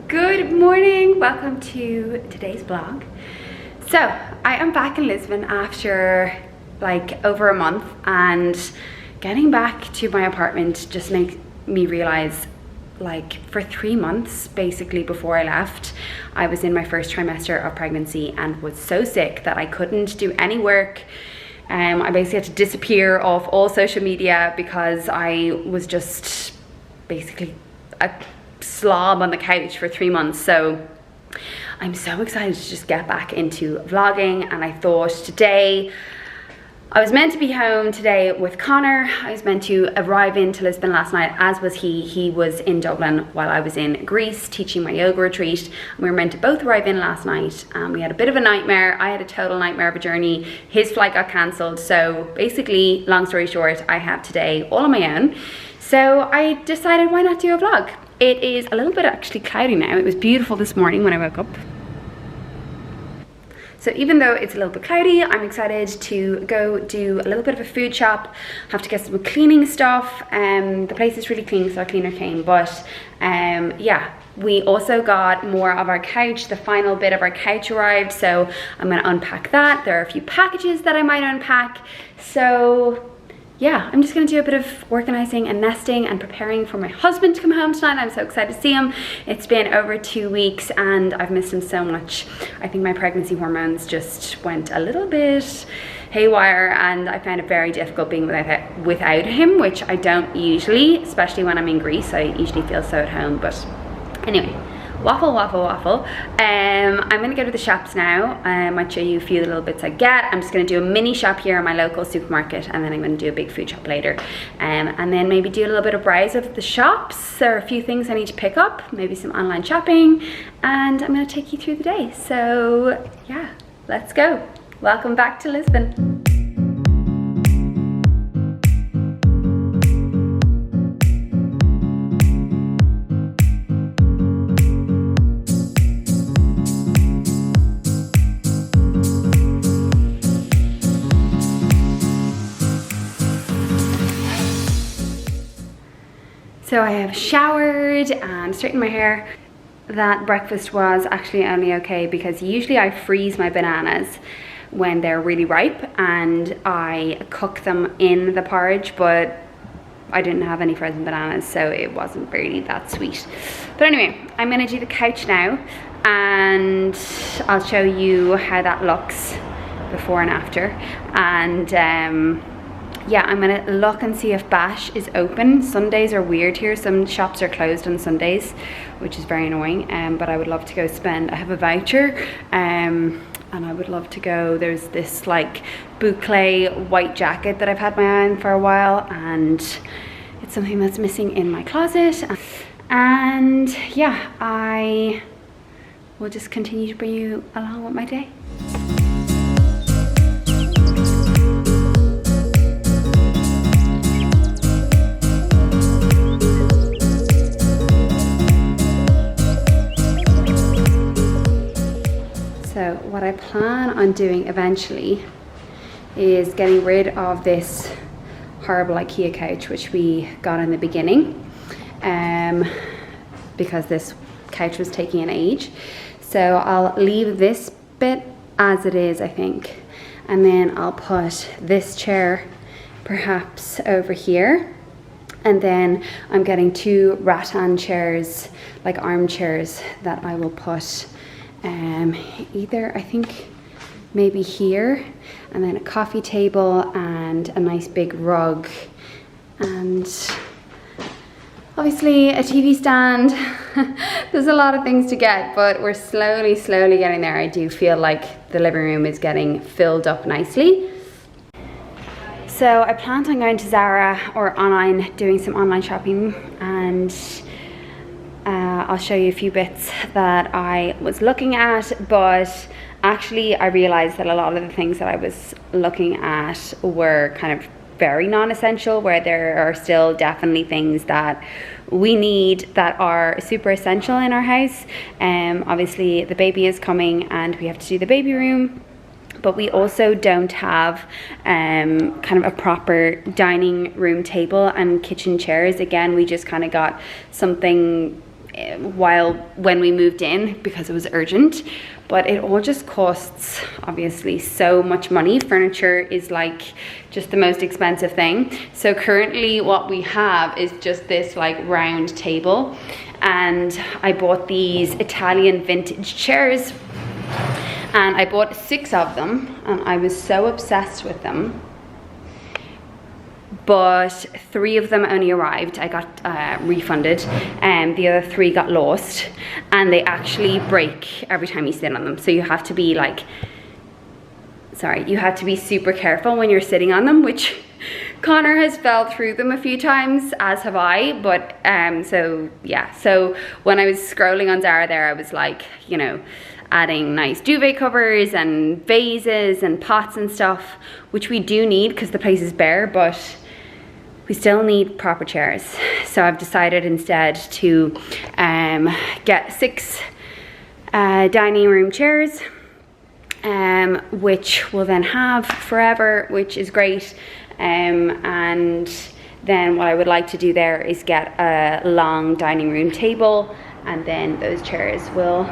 Good morning, welcome to today's vlog. So I am back in Lisbon after like over a month, and getting back to my apartment just makes me realize, like, for 3 months basically before I left, I was in my first trimester of pregnancy and was so sick that I couldn't do any work. I basically had to disappear off all social media because I was just basically a slob on the couch for 3 months. So I'm so excited to just get back into vlogging, and I thought today, I was meant to be home today with Connor. I was meant to arrive into Lisbon last night, as was he. He was in Dublin while I was in Greece teaching my yoga retreat. We were meant to both arrive in last night. We had a bit of a nightmare. I had a total nightmare of a journey. His flight got cancelled. So basically, long story short, I have today all on my own. So I decided, why not do a vlog? It is a little bit actually cloudy now. It was beautiful this morning when I woke up. So even though it's a little bit cloudy, I'm excited to go do a little bit of a food shop. Have to get some cleaning stuff. The place is really clean, so our cleaner came. But yeah, we also got more of our couch. The final bit of our couch arrived, so I'm gonna unpack that. There are a few packages that I might unpack. So yeah, I'm just gonna do a bit of organizing and nesting and preparing for my husband to come home tonight. I'm so excited to see him. It's been over 2 weeks and I've missed him so much. I think my pregnancy hormones just went a little bit haywire, and I found it very difficult being without him, which I don't usually, especially when I'm in Greece. I usually feel so at home, but anyway. Waffle. I'm gonna go to the shops now. I might show you a few little bits I get. I'm just gonna do a mini shop here in my local supermarket, and then I'm gonna do a big food shop later. And then maybe do a little bit of browse of the shops. There are a few things I need to pick up, maybe some online shopping, and I'm gonna take you through the day. So yeah, let's go. Welcome back to Lisbon. So I have showered and straightened my hair. That breakfast was actually only okay because usually I freeze my bananas when they're really ripe and I cook them in the porridge, but I didn't have any frozen bananas, so it wasn't really that sweet. But anyway, I'm gonna do the couch now and I'll show you how that looks before and after. And yeah, I'm gonna look and see if Bash is open. Sundays are weird here. Some shops are closed on Sundays, which is very annoying. But I would love to go spend. I have a voucher, and I would love to go. There's this like boucle white jacket that I've had my eye on for a while, and it's something that's missing in my closet. And yeah, I will just continue to bring you along with my day. So what I plan on doing eventually is getting rid of this horrible IKEA couch which we got in the beginning, because this couch was taking an age. So I'll leave this bit as it is, I think, and then I'll put this chair perhaps over here, and then I'm getting 2 rattan chairs, like armchairs, that I will put either, I think maybe here, and then a coffee table and a nice big rug, and obviously a TV stand. There's a lot of things to get, but we're slowly getting there. I do feel like the living room is getting filled up nicely. So I planned on going to Zara or online, doing some online shopping, and I'll show you a few bits that I was looking at, but actually I realized that a lot of the things that I was looking at were kind of very non-essential, where there are still definitely things that we need that are super essential in our house. Obviously the baby is coming and we have to do the baby room, but we also don't have kind of a proper dining room table and kitchen chairs. Again, we just kind of got something when we moved in because it was urgent, but it all just costs obviously so much money. Furniture is like just the most expensive thing. So currently what we have is just this like round table, and I bought these Italian vintage chairs, and I bought 6 of them, and I was so obsessed with them. But 3 of them only arrived. I got refunded, and the other 3 got lost, and they actually break every time you sit on them. So you have to be like, you have to be super careful when you're sitting on them, which Connor has fell through them a few times, as have I. But so yeah, so when I was scrolling on Zara there, I was like, you know, adding nice duvet covers and vases and pots and stuff, which we do need because the place is bare, but we still need proper chairs. So I've decided instead to get 6 dining room chairs, which we'll then have forever, which is great. And then what I would like to do there is get a long dining room table, and then those chairs will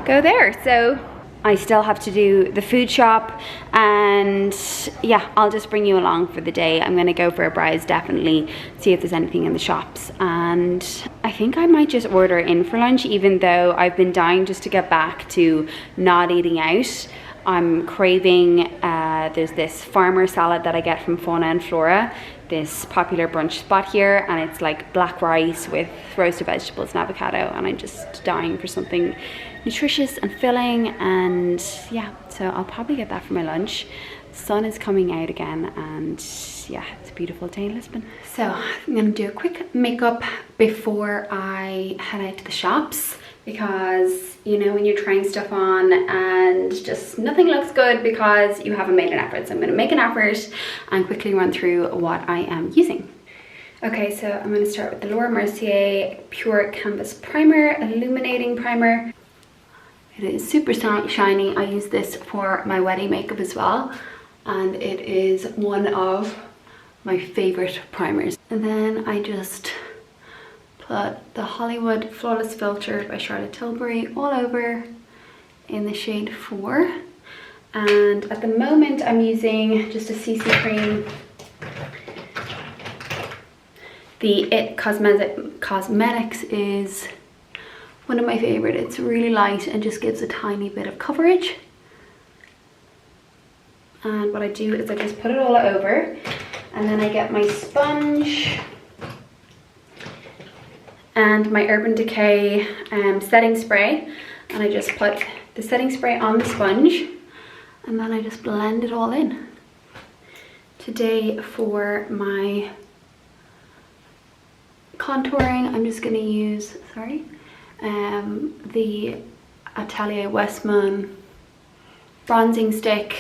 go there. So I still have to do the food shop, and yeah, I'll just bring you along for the day. I'm gonna go for a browse, definitely see if there's anything in the shops, and I think I might just order in for lunch, even though I've been dying just to get back to not eating out. I'm craving, there's this farmer salad that I get from Fauna and Flora, this popular brunch spot here, and it's like black rice with roasted vegetables and avocado, and I'm just dying for something nutritious and filling. And yeah, so I'll probably get that for my lunch. The sun is coming out again, and yeah, it's a beautiful day in Lisbon. So I'm gonna do a quick makeup before I head out to the shops, because you know when you're trying stuff on and just nothing looks good because you haven't made an effort. So I'm going to make an effort and quickly run through what I am using. Okay, so I'm going to start with the Laura Mercier Pure Canvas Primer, Illuminating Primer. It is super shiny. I use this for my wedding makeup as well, and it is one of my favorite primers. And then I just put the Hollywood Flawless Filter by Charlotte Tilbury all over in the shade 4. And at the moment I'm using just a CC cream. The IT Cosmetics is one of my favorite. It's really light and just gives a tiny bit of coverage. And what I do is I just put it all over, and then I get my sponge and my Urban Decay setting spray, and I just put the setting spray on the sponge, and then I just blend it all in. Today for my contouring, I'm just going to use, the Atelier Westman bronzing stick,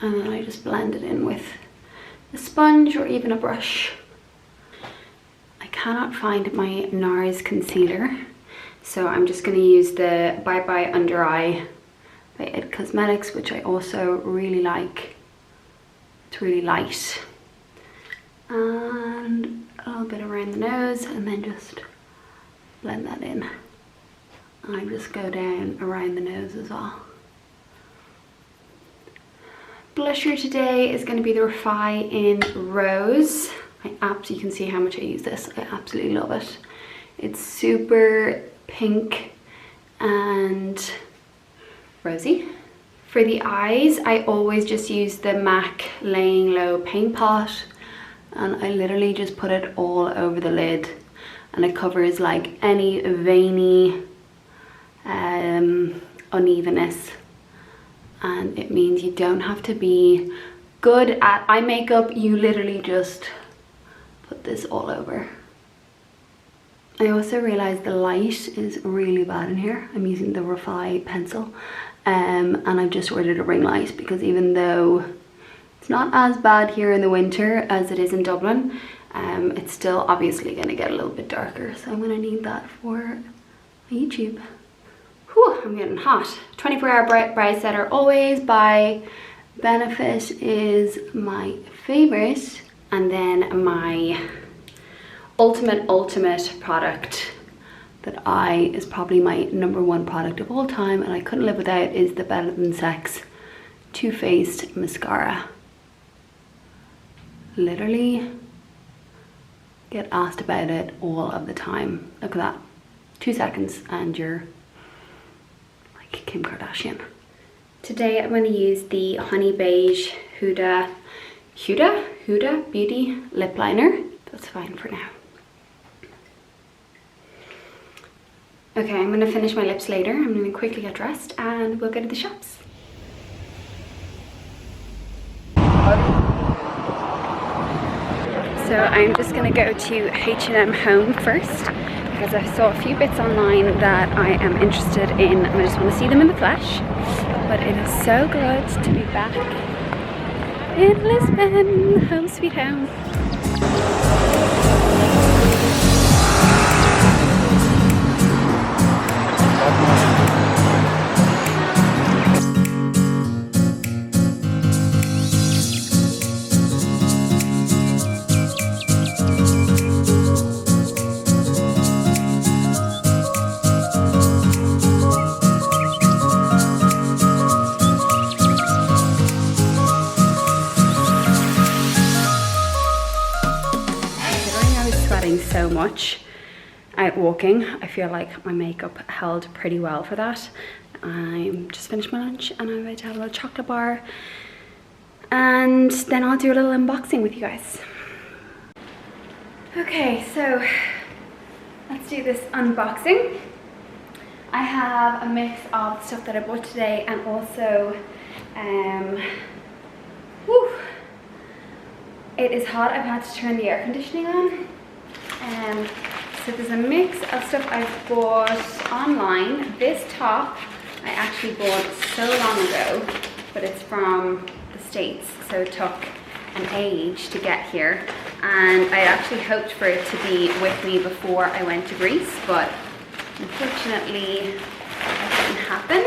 and then I just blend it in with a sponge or even a brush. I cannot find my NARS concealer, so I'm just going to use the Bye Bye Under Eye by IT Cosmetics, which I also really like. It's really light. And a little bit around the nose, and then just blend that in. I just go down around the nose as well. Blusher today is going to be the Refi in Rose. You can see how much I use this. I absolutely love it. It's super pink and rosy. For the eyes, I always just use the MAC Laying Low Paint Pot, and I literally just put it all over the lid, and it covers like any veiny unevenness, and it means you don't have to be good at eye makeup. You literally just put this all over. I also realized the light is really bad in here. I'm using the Refi pencil, and I've just ordered a ring light, because even though it's not as bad here in the winter as it is in Dublin, it's still obviously going to get a little bit darker, so I'm going to need that for my YouTube. Whew, I'm getting hot. 24-hour brow setter always by Benefit is my favorite, and then my ultimate product that is probably my #1 product of all time and I couldn't live without is the Better Than Sex Too Faced mascara. Literally get asked about it all of the time. Look at that. 2 seconds and you're like Kim Kardashian. Today I'm going to use the Honey Beige Huda Beauty lip liner. That's fine for now. Okay, I'm going to finish my lips later. I'm going to quickly get dressed and we'll go to the shops. So I'm just going to go to H&M Home first because I saw a few bits online that I am interested in and I just want to see them in the flesh. But it is so good to be back in Lisbon, home sweet home. So much out walking. I feel like my makeup held pretty well for that. I just finished my lunch and I'm about to have a little chocolate bar and then I'll do a little unboxing with you guys. Okay, so let's do this unboxing. I have a mix of stuff that I bought today and also it is hot. I've had to turn the air conditioning on. So there's a mix of stuff I've bought online. This top I actually bought so long ago, but it's from the States, so it took an age to get here. And I actually hoped for it to be with me before I went to Greece, but unfortunately that didn't happen.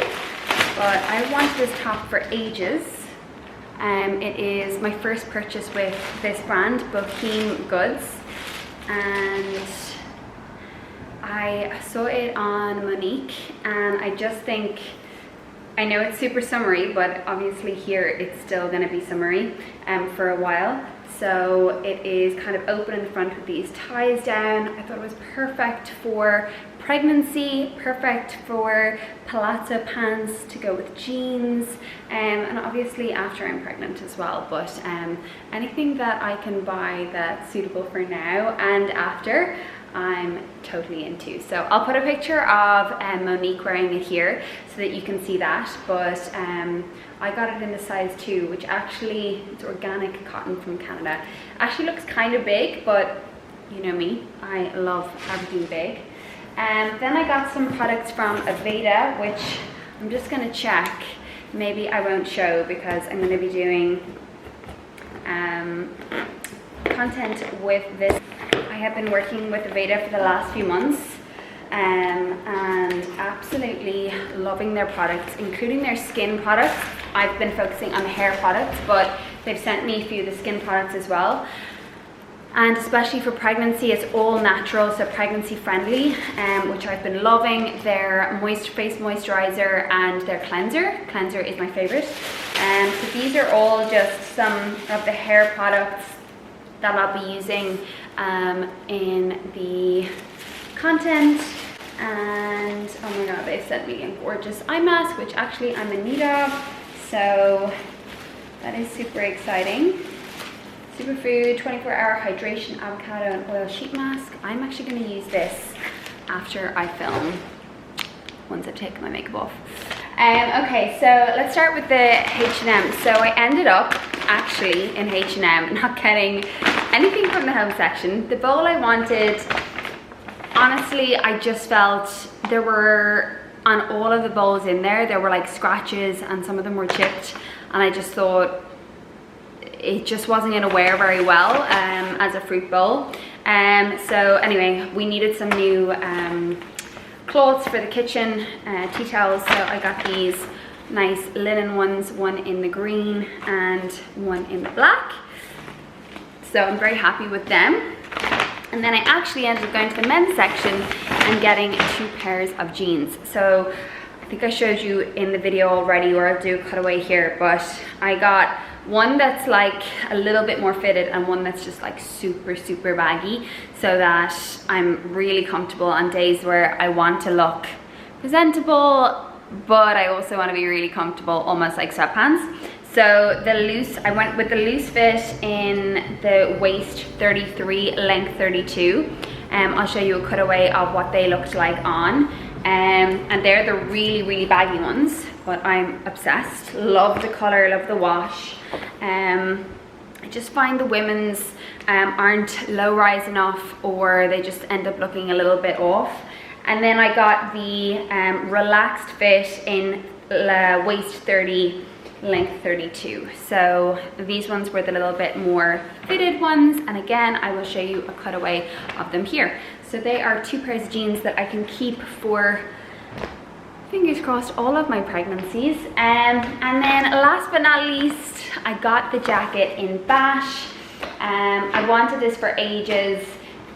But I wanted this top for ages. It is my first purchase with this brand, Boheme Goods. And I saw it on Monique and I just think, I know it's super summery, but obviously here it's still going to be summery for a while. So it is kind of open in the front with these ties down. I thought it was perfect for pregnancy, perfect for palazzo pants to go with jeans, and obviously after I'm pregnant as well, but anything that I can buy that's suitable for now and after, I'm totally into. So I'll put a picture of Monique wearing it here so that you can see that, but I got it in the size 2, which actually, it's organic cotton from Canada. Actually looks kind of big, but you know me, I love everything big. Then I got some products from Aveda, which I'm just going to check. Maybe I won't show because I'm going to be doing content with this. I have been working with Aveda for the last few months and absolutely loving their products, including their skin products. I've been focusing on the hair products, but they've sent me a few of the skin products as well. And especially for pregnancy, it's all natural, so pregnancy friendly, which I've been loving. Their face moisturizer and their cleanser. Cleanser is my favorite. So these are all just some of the hair products that I'll be using in the content. And oh my god, they sent me a gorgeous eye mask, which actually I'm in need of. So that is super exciting. Superfood 24-hour hydration avocado and oil sheet mask. I'm actually going to use this after I film, once I've taken my makeup off. Okay, so let's start with the H&M. So I ended up actually in H&M not getting anything from the home section. The bowl I wanted, honestly, I just felt there were, on all of the bowls in there were like scratches and some of them were chipped, and I just thought it just wasn't going to wear very well as a fruit bowl. So anyway, we needed some new cloths for the kitchen, tea towels, so I got these nice linen ones, one in the green and one in the black. So I'm very happy with them. And then I actually ended up going to the men's section I'm getting 2 pairs of jeans. So I think I showed you in the video already, or I'll do a cutaway here, but I got one that's like a little bit more fitted and one that's just like super baggy, so that I'm really comfortable on days where I want to look presentable, but I also want to be really comfortable, almost like sweatpants. So I went with the loose fit in the waist 33, length 32. I'll show you a cutaway of what they looked like on. And they're the really baggy ones, but I'm obsessed. Love the color, love the wash. I just find the women's aren't low rise enough, or they just end up looking a little bit off. And then I got the relaxed fit in waist 30, length 32. So these ones were the little bit more fitted ones, and again I will show you a cutaway of them here. So they are 2 pairs of jeans that I can keep for, fingers crossed, all of my pregnancies. And then last but not least, I got the jacket in Bash. I wanted this for ages.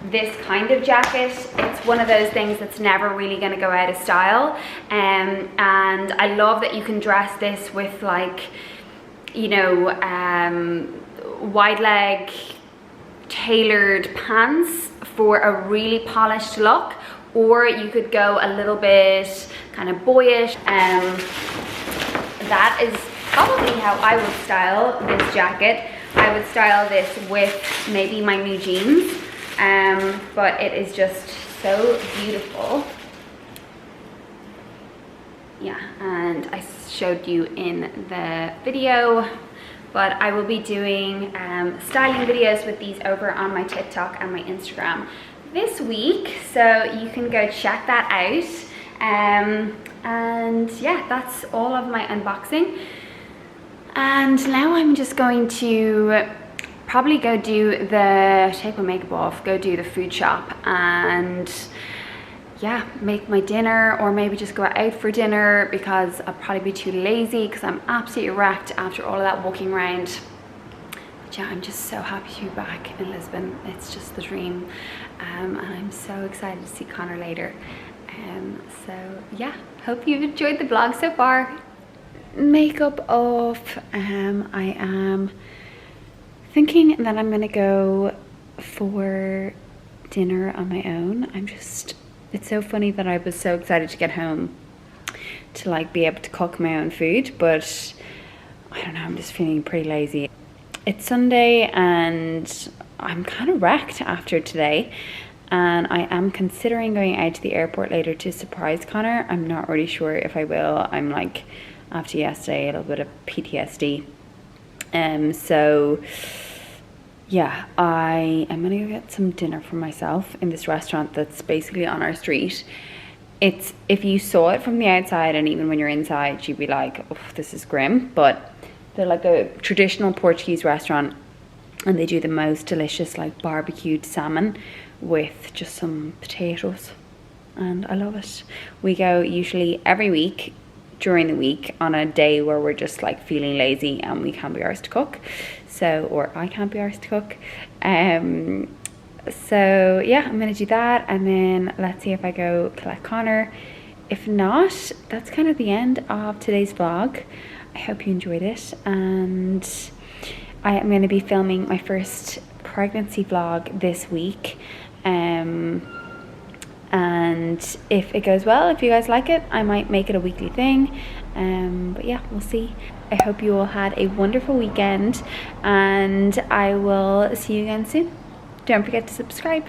This kind of jacket, it's one of those things that's never really going to go out of style, and I love that you can dress this with, like, you know, wide leg tailored pants for a really polished look, or you could go a little bit kind of boyish. That is probably how I would style this jacket. I would style this with maybe my new jeans. But it is just so beautiful. Yeah, and I showed you in the video, but I will be doing styling videos with these over on my TikTok and my Instagram this week, so you can go check that out. And yeah, that's all of my unboxing. And now I'm just going to probably go do take my makeup off, go do the food shop, and yeah, make my dinner, or maybe just go out for dinner, because I'll probably be too lazy because I'm absolutely wrecked after all of that walking around. But yeah, I'm just so happy to be back in Lisbon. It's just the dream, and I'm so excited to see Connor later. So yeah, hope you've enjoyed the vlog so far. Makeup off. I am thinking that I'm gonna go for dinner on my own. It's so funny that I was so excited to get home to like be able to cook my own food, but I don't know, I'm just feeling pretty lazy. It's Sunday and I'm kind of wrecked after today, and I am considering going out to the airport later to surprise Connor. I'm not really sure if I will. I'm like, after yesterday, a little bit of PTSD. So yeah, I am gonna go get some dinner for myself in this restaurant that's basically on our street. It's, if you saw it from the outside and even when you're inside, you'd be like, oh, this is grim, but they're like a traditional Portuguese restaurant, and they do the most delicious like barbecued salmon with just some potatoes, and I love it. We go usually every week during the week on a day where we're just like feeling lazy and we can't be arsed to cook, or I can't be arsed to cook. So yeah, I'm gonna do that, and then let's see if I go collect Connor. If not, that's kind of the end of today's vlog. I hope you enjoyed it, and I am going to be filming my first pregnancy vlog this week. And if it goes well, if you guys like it, I might make it a weekly thing. But yeah, we'll see. I hope you all had a wonderful weekend, and I will see you again soon. Don't forget to subscribe.